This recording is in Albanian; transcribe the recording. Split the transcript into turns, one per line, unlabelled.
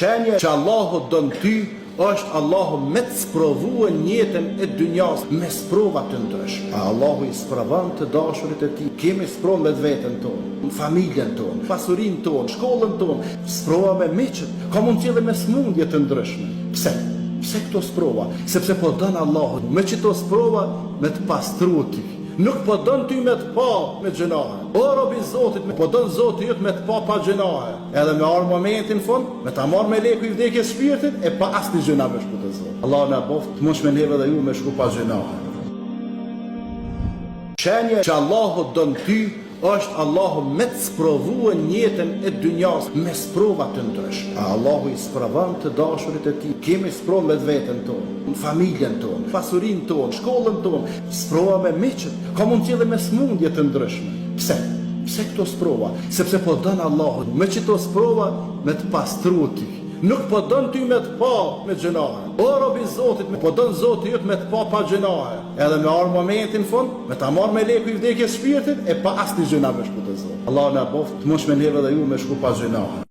Shenja që Allahu dën ty është Allahu me të sprovue njëtën e dynjas me sprova të ndryshme. Allahu i sprovon të dashurit e tij. Kemi sprovë me vetën tonë, familjen tonë, pasurinë tonë, shkollën tonë, sprova me miqët, ka mund të jetë me smundje të ndryshme. Pse? Pse këto sprova? Sepse po dën Allahu me çito sprova me të pastruar ty. Nuk po dën ty me të pa me gjenahe. O robi Zotit, po dën Zoti jot me të pa gjenahe. Edhe me arë momentin fund, me ta marrë me leku i vdekjes shpirtit, e pa asnjë gjuna me shku të Zot. Allah na boft, të mos me neve dhe ju me shku pa gjenahe. Shenja që Allahu dën ty është Allahu me të sprovue njëtën e dynjas me sprova të ndryshme. Allahu i sprovon të dashurit e tij. Kemi sprovë me vetën tonë, familjen tonë, pasurinë tonë, shkollën tonë, sprova me miqët, ka mund të jetë me smundje të ndryshme. Pse? Pse këto sprova? Sepse po dën Allahu me çito sprova me të pastruar ty. Nuk po dën ty me të pa me gjenahe. O robi Zotit, po dën Zoti jot me të pa gjenahe. Edhe me arë momentin fund, me ta marrë me leku i vdekjes shpirtit, e pa asnjë gjuna me shku të Zot. Allah na boft, të mos me neve dhe ju me shku pa gjenahe.